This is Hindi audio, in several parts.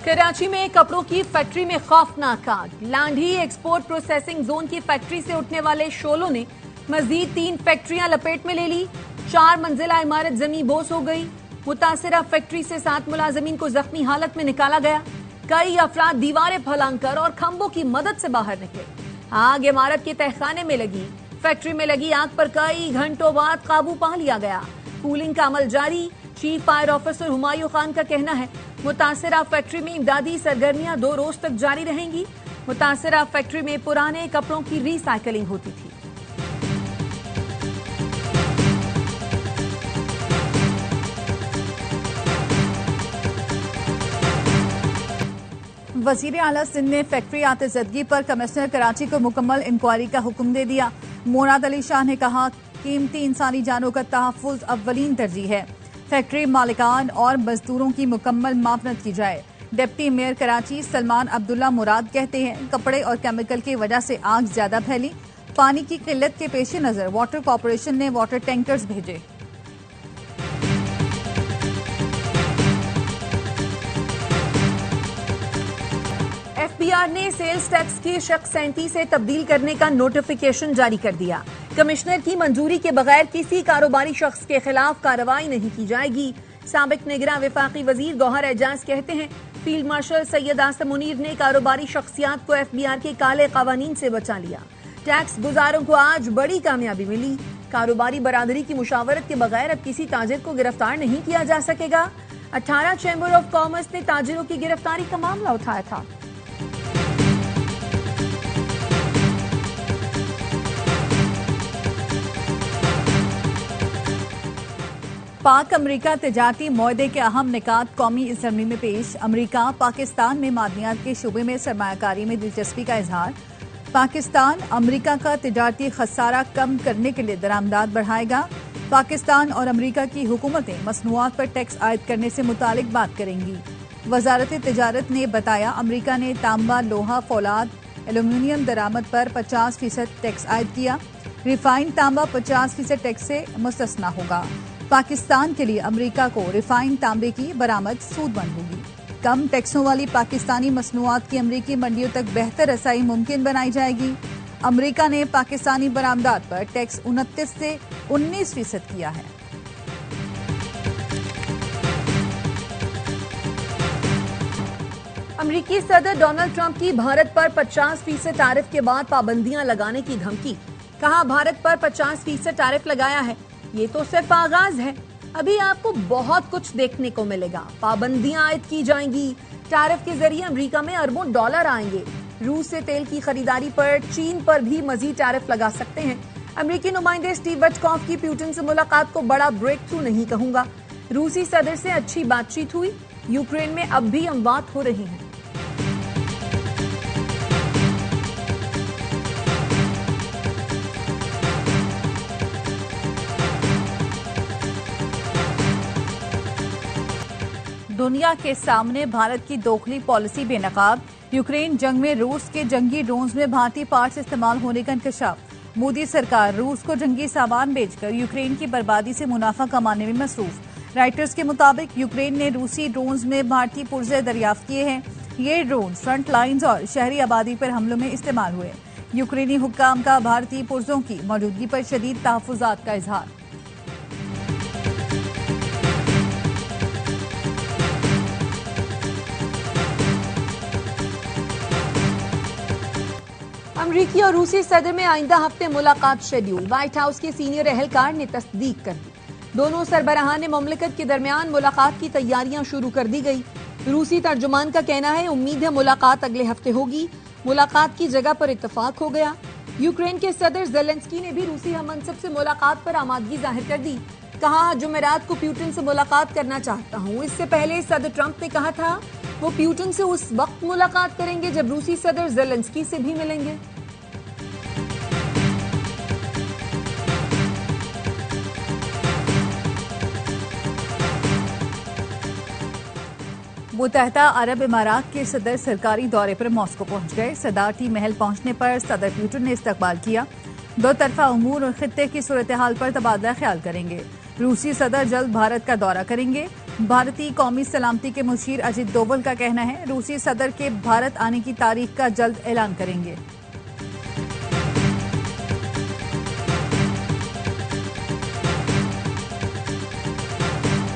कराची में कपड़ों की फैक्ट्री में खौफनाक आग। लांढी एक्सपोर्ट प्रोसेसिंग जोन की फैक्ट्री से उठने वाले शोलों ने मजीद 3 फैक्ट्रियां लपेट में ले ली। 4 मंजिला इमारत जमी बोस हो गई। मुतासिरा फैक्ट्री से 7 मुलाजमीन को जख्मी हालत में निकाला गया। कई अफराद दीवारें फलांकर और खंभों की मदद से बाहर निकले। आग इमारत के तहखाने में लगी। फैक्ट्री में लगी आग पर कई घंटों बाद काबू पा लिया गया। कूलिंग का अमल जारी। Chief fire officer Humayun Khan का कहना है मुतासिरा फैक्ट्री में इमदादी सरगर्मियां 2 रोज तक जारी रहेंगी। मुतासिरा फैक्ट्री में पुराने कपड़ों की रिसाइकलिंग होती थी। वजीर आला सिंध ने फैक्ट्री आतिशदगी पर कमिश्नर कराची को मुकम्मल इंक्वायरी का हुक्म दे दिया। मुराद अली शाह ने कहा कीमती इंसानी जानों का तहफ़्फ़ुज़ अव्वलीन तरजीह है। फैक्ट्री मालिकान और मजदूरों की मुकम्मल माफ़नत की जाए। डिप्टी मेयर कराची सलमान अब्दुल्ला मुराद कहते हैं कपड़े और केमिकल की वजह से आग ज्यादा फैली। पानी की किल्लत के पेश नजर वाटर कॉरपोरेशन ने वाटर टैंकर्स भेजे। एफबीआर ने सेल्स टैक्स की शख्स 37 से तब्दील करने का नोटिफिकेशन जारी कर दिया। कमिश्नर की मंजूरी के बगैर किसी कारोबारी शख्स के खिलाफ कार्रवाई नहीं की जाएगी। साबिक निगरान वफाकी वजीर गौहर एजाज कहते हैं फील्ड मार्शल सैयद आसिम मुनीर ने कारोबारी शख्सियात को एफबीआर के काले कवानीन से बचा लिया। टैक्स गुजारों को आज बड़ी कामयाबी मिली। कारोबारी बरादरी की मुशावरत के बगैर अब किसी ताजिर को गिरफ्तार नहीं किया जा सकेगा। 18 चैम्बर ऑफ कॉमर्स ने ताजिरों की गिरफ्तारी का मामला उठाया था। पाक अमरीका तजारती मुआहदे के अहम निकात कौमी असम्बली में पेश। अमरीका पाकिस्तान में मादनियात के शोबे में सरमायाकारी में दिलचस्पी का इजहार। पाकिस्तान अमरीका का तजारती खसारा कम करने के लिए दरामदात बढ़ाएगा। पाकिस्तान और अमरीका की हुकूमतें मसनूआत पर टैक्स आयद करने से मुतालिक बात करेंगी। वजारत तजारत ने बताया अमरीका ने तांबा, लोहा, फौलाद, एल्यूमिनियम दरामद पर 50% टैक्स आयद किया। रिफाइंड तांबा 50% टैक्स से मुस्तस्ना होगा। पाकिस्तान के लिए अमरीका को रिफाइंड तांबे की बरामद सूदमंद होगी। कम टैक्सों वाली पाकिस्तानी मसनूआत की अमरीकी मंडियों तक बेहतर रसाई मुमकिन बनाई जाएगी। अमरीका ने पाकिस्तानी बरामदात पर टैक्स 29 से 19% किया है। अमरीकी सदर डोनाल्ड ट्रंप की भारत पर 50% टैरिफ के बाद पाबंदियां लगाने की धमकी। कहा भारत पर 50% टैरिफ लगाया है, ये तो सिर्फ आगाज है, अभी आपको बहुत कुछ देखने को मिलेगा। पाबंदियां आयद की जाएंगी। टैरिफ के जरिए अमेरिका में अरबों डॉलर आएंगे। रूस से तेल की खरीदारी पर चीन पर भी मजीद टैरिफ लगा सकते हैं। अमेरिकी नुमाइंदे स्टीव विटकॉफ की पुतिन से मुलाकात को बड़ा ब्रेक थ्रू नहीं कहूंगा। रूसी सदर से अच्छी बातचीत हुई। यूक्रेन में अब भी अमवात हो रही हैं। दुनिया के सामने भारत की दोखली पॉलिसी बेनकाब। यूक्रेन जंग में रूस के जंगी ड्रोन्स में भारतीय पार्ट्स इस्तेमाल होने का इंकशाफ। मोदी सरकार रूस को जंगी सामान बेचकर यूक्रेन की बर्बादी से मुनाफा कमाने में मसरूफ। राइटर्स के मुताबिक यूक्रेन ने रूसी ड्रोन्स में भारतीय पुर्जे दरियाफ्त किए हैं। ये ड्रोन फ्रंट लाइन्स और शहरी आबादी पर हमलों में इस्तेमाल हुए। यूक्रेनी हुक्काम का भारतीय पुर्जों की मौजूदगी पर शदीद तहफ़्फ़ुज़ात का इजहार। अमरीकी और रूसी सदर में आइंदा हफ्ते मुलाकात शेड्यूल। व्हाइट हाउस के सीनियर एहलकार ने तस्दीक कर दी। दोनों सरबराहान मुमलिकत के दरमियान मुलाकात की तैयारियां शुरू कर दी गई। रूसी तर्जुमान का कहना है उम्मीद है मुलाकात अगले हफ्ते होगी। मुलाकात की जगह पर इत्तफाक हो गया। यूक्रेन के सदर ज़ेलेंस्की ने भी रूसी हममनसब से मुलाकात पर आमादगी जाहिर कर दी। कहा जुमेरात को पुतिन से मुलाकात करना चाहता हूं। इससे पहले सदर ट्रंप ने कहा था वो पुतिन से उस वक्त मुलाकात करेंगे जब रूसी सदर ज़ेलेंस्की से भी मिलेंगे। मुत्तहदा अरब इमारात के सदर सरकारी दौरे पर मॉस्को पहुंच गए। सदारती महल पहुंचने पर सदर पुतिन ने इस्तकबाल किया। 2 तरफा उमूर और खित्ते की सूरत हाल पर तबादला ख्याल करेंगे। रूसी सदर जल्द भारत का दौरा करेंगे। भारतीय कौमी सलामती के मुशीर अजित डोवल का कहना है, रूसी सदर के भारत आने की तारीख का जल्द ऐलान करेंगे।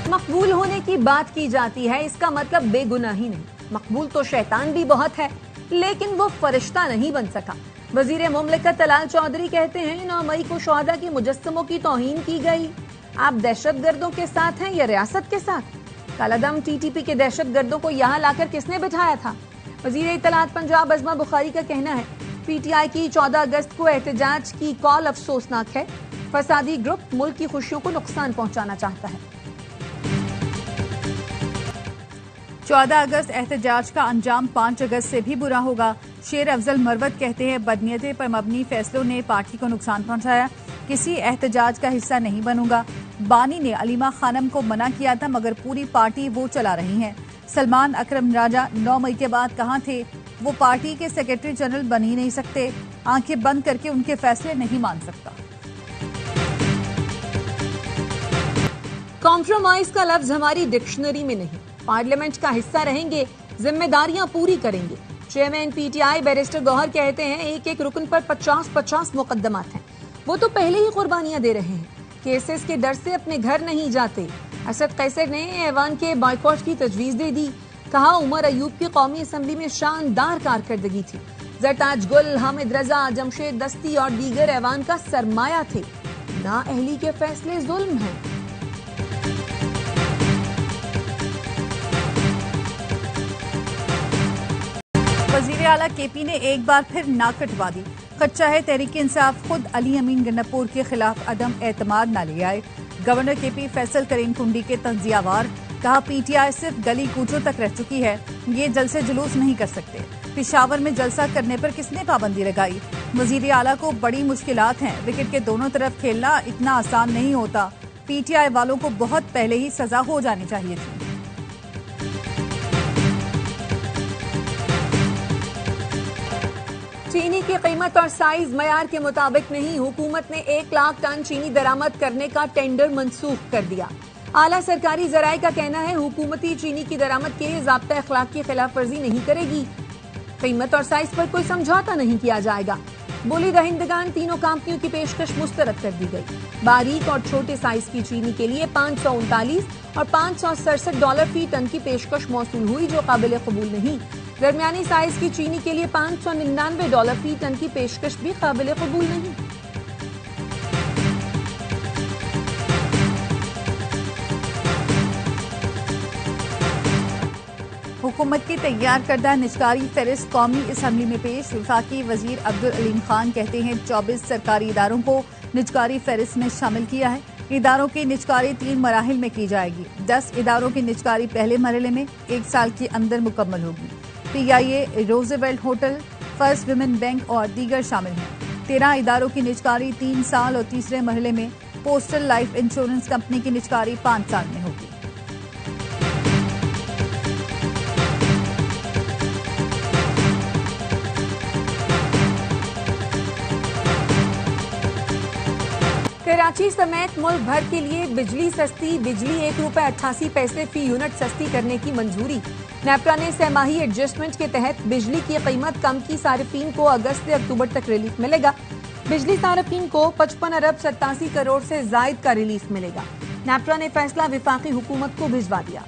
मकबूल होने की बात की जाती है, इसका मतलब बेगुनाही नहीं। मकबूल तो शैतान भी बहुत है, लेकिन वो फरिश्ता नहीं बन सका। वजीर मुमलिकत तलाल चौधरी कहते हैं, 9 मई को शोहदा के मुजस्समों की तौहीन की गई। आप दहशतगर्दों के साथ हैं या रियासत के साथ? कालादम टीटीपी के दहशतगर्दों को यहाँ लाकर किसने बिठाया था? वजीर इत्तलात पंजाब अजमा बुखारी का कहना है, पीटीआई की 14 अगस्त को एहतजाज की कॉल अफसोसनाक है। फसादी ग्रुप मुल्क की खुशियों को नुकसान पहुंचाना चाहता है। 14 अगस्त एहतजाज का अंजाम 5 अगस्त से भी बुरा होगा। शेर अफजल मरवत कहते हैं, बदनीयते पर मबनी फैसलों ने पार्टी को नुकसान पहुंचाया। किसी एहतजाज का हिस्सा नहीं बनूंगा। बानी ने अलीमा खानम को मना किया था, मगर पूरी पार्टी वो चला रही है। सलमान अकरम राजा 9 मई के बाद कहां थे? वो पार्टी के सेक्रेटरी जनरल बन ही नहीं सकते। आंखें बंद करके उनके फैसले नहीं मान सकता। कॉम्प्रोमाइज का लफ्ज हमारी डिक्शनरी में नहीं। पार्लियामेंट का हिस्सा रहेंगे, जिम्मेदारियां पूरी करेंगे। चेयरमैन पीटीआई बैरिस्टर गौहर कहते हैं, एक एक रुकन पर 50-50 मुकदमात हैं। वो तो पहले ही कुर्बानियां दे रहे हैं। केसेस के डर से अपने घर नहीं जाते। असद कैसर ने ऐवान के बाइकॉट की तजवीज दे दी। कहा, उमर अयूब की कौमी असम्बली में शानदार कारकर्दगी थी। जरताज गुल, हामिद रजा, जमशेद दस्ती और दीगर ऐवान का सरमाया थे। नाअहली के फैसले जुल्म हैं। वजीर आला केपी ने एक बार फिर नाक कटवा दी। खदशा है तहरीक इंसाफ खुद अली अमीन गन्नापुर के खिलाफ अदम एतमाद न ले आए। गवर्नर केपी फैसल करीम कुंडी के तंजियावार। कहा, पीटीआई सिर्फ गली कूचों तक रह चुकी है, ये जलसे जुलूस नहीं कर सकते। पिशावर में जलसा करने पर किसने पाबंदी लगाई? वजीर आला को बड़ी मुश्किलात हैं। विकेट के दोनों तरफ खेलना इतना आसान नहीं होता। पीटीआई वालों को बहुत पहले ही सजा हो जानी चाहिए थी। चीनी की कीमत और साइज मयार के मुताबिक नहीं। हुकूमत ने 1 लाख टन चीनी दरामद करने का टेंडर मंसूख कर दिया। आला सरकारी जराये का कहना है, हुकूमती चीनी की दरामद के ज़ाब्ता अखलाक की खिलाफ वर्जी नहीं करेगी। कीमत और साइज पर कोई समझौता नहीं किया जाएगा। बोली दहिंदगान तीनों कंपनियों की पेशकश मुस्तरद कर दी गई। बारीक और छोटे साइज की चीनी के लिए 539 और $567 फी टन की पेशकश मौसूल हुई, जो काबिल कबूल नहीं। दरमियानी साइज की चीनी के लिए $599 फी टन की पेशकश भी काबिल कबूल नहीं। हुकूमत की तैयार करदा निजकारी फहरिस्त कौमी असम्बली में पेश। वफाकी वजीर अब्दुल अलीम खान कहते हैं, 24 सरकारी इदारों को निजकारी फहरिस्त में शामिल किया है। इदारों की निजकारी 3 मराहिल में की जाएगी। 10 इदारों की निजकारी पहले मरहले में 1 साल के अंदर मुकम्मल होगी। PIA, Roosevelt hotel, first women bank और दीगर शामिल हैं। 13 इदारों की निजकारी 3 साल और तीसरे मरहले में पोस्टल लाइफ इंश्योरेंस कंपनी की निजकारी 5 साल में होगी। कराची समेत मुल्क भर के लिए बिजली सस्ती। बिजली ₹1.88 फी यूनिट सस्ती करने की मंजूरी। नेपरा ने सहमाही एडजस्टमेंट के तहत बिजली की कीमत कम की सारिफीन को अगस्त से अक्टूबर तक रिलीफ मिलेगा। बिजली सारिफीन को 55 अरब 87 करोड़ से जायद का रिलीफ मिलेगा। नेपरा ने फैसला विफाकी हुकूमत को भिजवा दिया।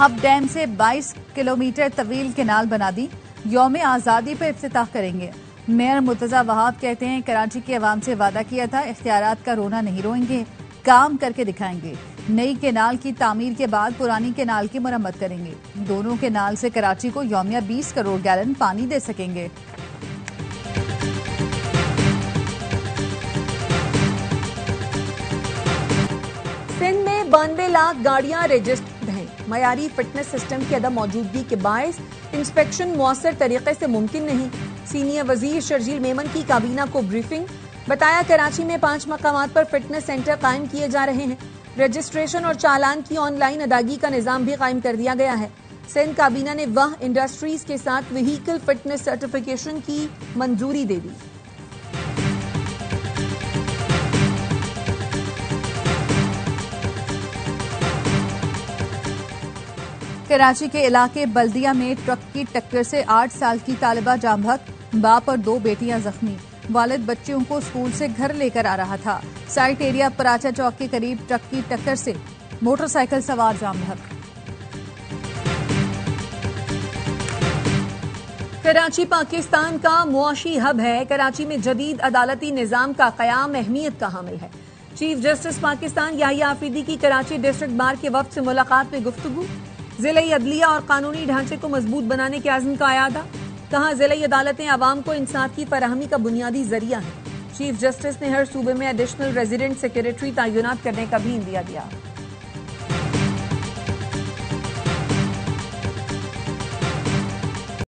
हब डैम से 22 किलोमीटर तवील केनाल बना दी। यौम आज़ादी पर इफ्तिताह करेंगे। मेयर मुर्तजा वहाब कहते हैं, कराची के अवाम से वादा किया था, इख्तियारात का रोना नहीं रोएंगे, काम करके दिखाएंगे। नई केनाल की तामीर के बाद पुरानी केनाल की मरम्मत करेंगे। दोनों केनाल से कराची को यौमिया 20 करोड़ गैलन पानी दे सकेंगे। सिंध में 92 लाख गाड़ियां रजिस्टर्ड हैं। मयारी फिटनेस सिस्टम की अदम मौजूदगी के बायस इंस्पेक्शन मुअस्सर तरीके से मुमकिन नहीं। सीनियर वजीर शर्जील मेमन की काबीना को ब्रीफिंग। बताया, कराची में 5 मकामात पर फिटनेस सेंटर कायम किए जा रहे हैं। रजिस्ट्रेशन और चालान की ऑनलाइन अदायगी का निजाम भी कायम कर दिया गया है। सिंध काबीना ने वाह इंडस्ट्रीज के साथ व्हीकल फिटनेस सर्टिफिकेशन की मंजूरी दे दी। कराची के इलाके बल्दिया में ट्रक की टक्कर से 8 साल की तालिबा जाम बहक, बाप और 2 बेटियां जख्मी। वालिद बच्चियों को स्कूल से घर लेकर आ रहा था। साइट एरिया पराचा चौक के करीब ट्रक की टक्कर से मोटरसाइकिल सवार जाम बहक। कराची पाकिस्तान का मुआशी हब है। कराची में जदीद अदालती निजाम का कयाम अहमियत का हामिल है। चीफ जस्टिस पाकिस्तान याहिया आफरीदी की कराची डिस्ट्रिक्ट बार के वफ्द से मुलाकात में गुफ्तगू। जिले अदलिया और कानूनी ढांचे को मजबूत बनाने के आज़म का अयादा। कहा जिले अदालतें आवाम को इंसाफ की फराहमी का बुनियादी जरिया है। चीफ जस्टिस ने हर सूबे में एडिशनल रेजिडेंट सेक्रेटरी तैनात करने का भी इंदिया दिया।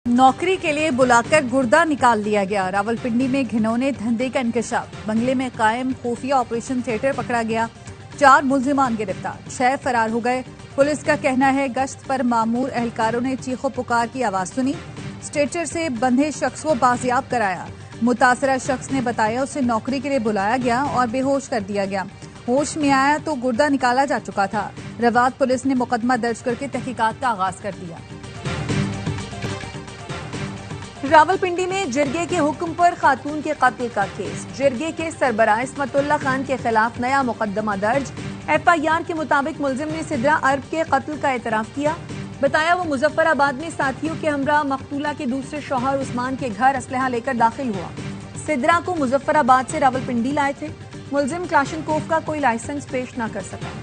नौकरी के लिए बुलाकर गुर्दा निकाल लिया गया। रावलपिंडी में घिनौने धंधे का इंकशाफ। बंगले में कायम खुफिया ऑपरेशन थिएटर पकड़ा गया। 4 मुल्जिमान गिरफ्तार, 6 फरार हो गए। पुलिस का कहना है गश्त पर मामूर एहलकारों ने चीखो पुकार की आवाज सुनी। स्ट्रेचर से बंधे शख्स को बाजियाब कराया। मुतासरा शख्स ने बताया उसे नौकरी के लिए बुलाया गया और बेहोश कर दिया गया। होश में आया तो गुर्दा निकाला जा चुका था। रवात पुलिस ने मुकदमा दर्ज करके तहकीकात का आगाज कर दिया। रावलपिंडी में जिरगे के हुक्म पर खातून के कत्ल का केस। जिरगे के सरबराह इस्मतुल्लाह खान के खिलाफ नया मुकदमा दर्ज। FIR के मुताबिक मुलजिम ने सिद्रा अरब के कत्ल का एतराफ किया। बताया वो मुजफ्फराबाद में साथियों के हमरा मकतूला के दूसरे शौहर उस्मान के घर असलहा लेकर दाखिल हुआ। सिद्रा को मुजफ्फराबाद से रावलपिंडी लाए थे। मुलजिम क्लाशनकोफ का कोई लाइसेंस पेश न कर सका।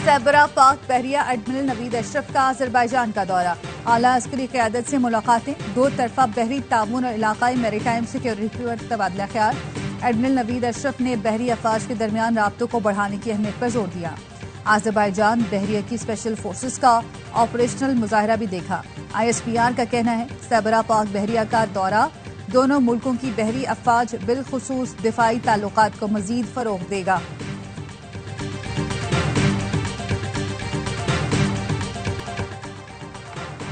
सैबरा पाक बहरिया एडमिरल नवीद अशरफ का अजरबैजान का दौरा। आला अस्करी क़यादत से मुलाकातें। 2 तरफा बहरी ताउन और इलाकाई मैरीटाइम सिक्योरिटी पर तबादला ख्याल। एडमिरल नवीद अशरफ ने बहरी अफवाज के दरमियान राब्तों को बढ़ाने की अहमियत पर जोर दिया। अजरबैजान बहरिया की स्पेशल फोर्सेस का ऑपरेशनल मुजाहरा भी देखा। ISPR का कहना है सैबरा पाक बहरिया का दौरा दोनों मुल्कों की बहरी अफवाज बिलखुसूस दिफाई ताल्लुकात को मजीद फरोग देगा।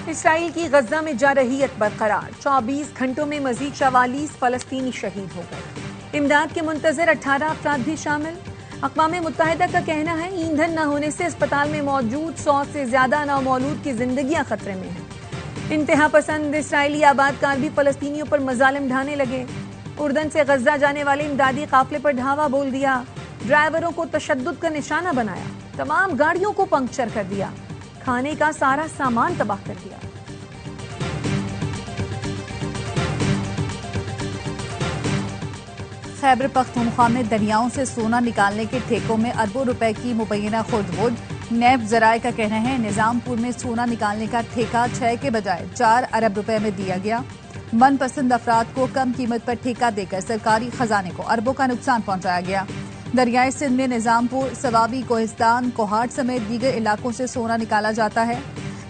इसराइल की गजा में जारहियत बरकरार। 24 घंटों में मजीद 44 फलस्तीनी शहीद हो गए। इमदाद के मुंतजर 18 अफराद भी शामिल। अक़वाम मुत्तहिदा का कहना है ईंधन न होने से अस्पताल में मौजूद 100 से ज्यादा नौमौलूद की जिंदगियां खतरे में हैं। इंतहा पसंद इसराइली आबादकार भी फलस्तीनियों पर मजालिम ढाने लगे। उर्दन से गजा जाने वाले इमदादी काफिले पर धावा बोल दिया। ड्राइवरों को तशद्दुद का निशाना बनाया। तमाम गाड़ियों को पंक्चर कर दिया। खाने का सारा सामान तबाह कर दिया। खैबर पख्तूनख्वा में दरियाओं से सोना निकालने के ठेकों में अरबों रुपए की मुबैना खुर्द-बुर्द। नैब जराये का कहना है निजामपुर में सोना निकालने का ठेका 6 के बजाय 4 अरब रुपए में दिया गया। मनपसंद अफराद को कम कीमत पर ठेका देकर सरकारी खजाने को अरबों का नुकसान पहुंचाया गया। दरियाई सिंध में निजामपुर, सवाबी, कोहिस्तान, कोहाट समेत दीगर इलाकों से सोना निकाला जाता है।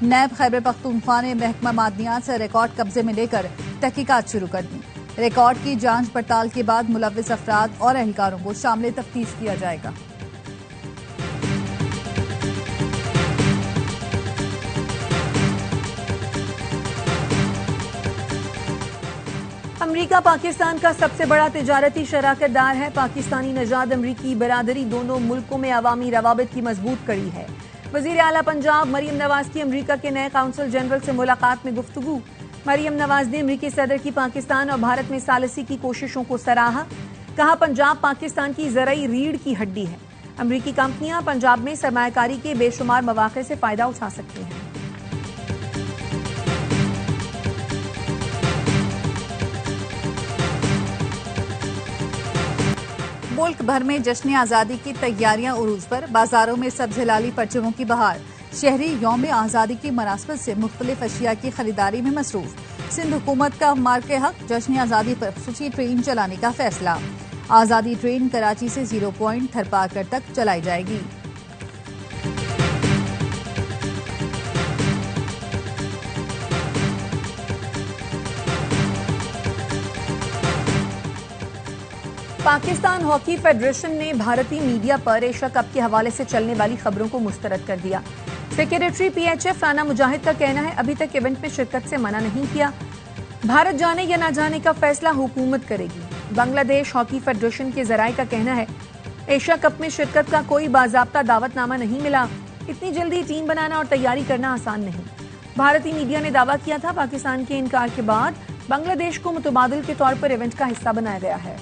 नैब खैबर पख्तूनख्वा ने महकमा मादनियात से रिकॉर्ड कब्जे में लेकर तहकीकात शुरू कर दी। रिकॉर्ड की जांच पड़ताल के बाद मुलव्विस अफराद और एहलकारों को शामिल तफ्तीश किया जाएगा। अमरीका पाकिस्तान का सबसे बड़ा तिजारती शराकतदार है। पाकिस्तानी नजाद अमरीकी बरादरी दोनों मुल्कों में अवामी रवाबित की मजबूत कड़ी है। वजीर आला पंजाब मरियम नवाज की अमरीका के नए काउंसिल जनरल से मुलाकात में गुफ्तगू। मरियम नवाज ने अमरीकी सदर की पाकिस्तान और भारत में सालसी की कोशिशों को सराहा। कहा पंजाब पाकिस्तान की ज़रई रीढ़ की हड्डी है। अमरीकी कंपनियां पंजाब में सरमायाकारी के बेशुमार मौक़े से फायदा उठा सकती हैं। मुल्क भर में जश्न आज़ादी की तैयारियां उरूज पर। बाजारों में सब्ज हिलाली परचमों की बहार। शहरी यौम आज़ादी की मुनासबत से मुख्तलिफ अशिया की खरीदारी में मसरूफ। सिंध हुकूमत का मार्के हक जश्न आज़ादी पर खुसूसी ट्रेन चलाने का फैसला। आज़ादी ट्रेन कराची से 0 पॉइंट थरपाकर तक चलाई जाएगी। पाकिस्तान हॉकी फेडरेशन ने भारतीय मीडिया पर एशिया कप के हवाले से चलने वाली खबरों को मुस्तरद कर दिया। सेक्रेटरी PHF राना मुजाहिद का कहना है अभी तक इवेंट में शिरकत से मना नहीं किया। भारत जाने या न जाने का फैसला हुकूमत करेगी। बांग्लादेश हॉकी फेडरेशन के जराये का कहना है एशिया कप में शिरकत का कोई बाजाब्ता दावतनामा नहीं मिला। इतनी जल्दी टीम बनाना और तैयारी करना आसान नहीं। भारतीय मीडिया ने दावा किया था पाकिस्तान के इनकार के बाद बांग्लादेश को मुतबादिल के तौर पर इवेंट का हिस्सा बनाया गया है।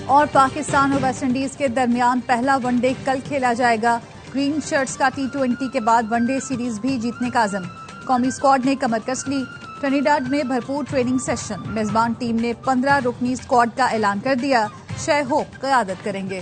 और पाकिस्तान और वेस्टइंडीज के दरमियान पहला वनडे कल खेला जाएगा। ग्रीन शर्ट्स का T20 के बाद वनडे सीरीज भी जीतने का अज़म। कौमी स्क्वाड ने कमर कस ली। ट्रिनिडाद में भरपूर ट्रेनिंग सेशन। मेजबान टीम ने 15 रुकनी स्क्वाड का ऐलान कर दिया। शय होप क़यादत करेंगे।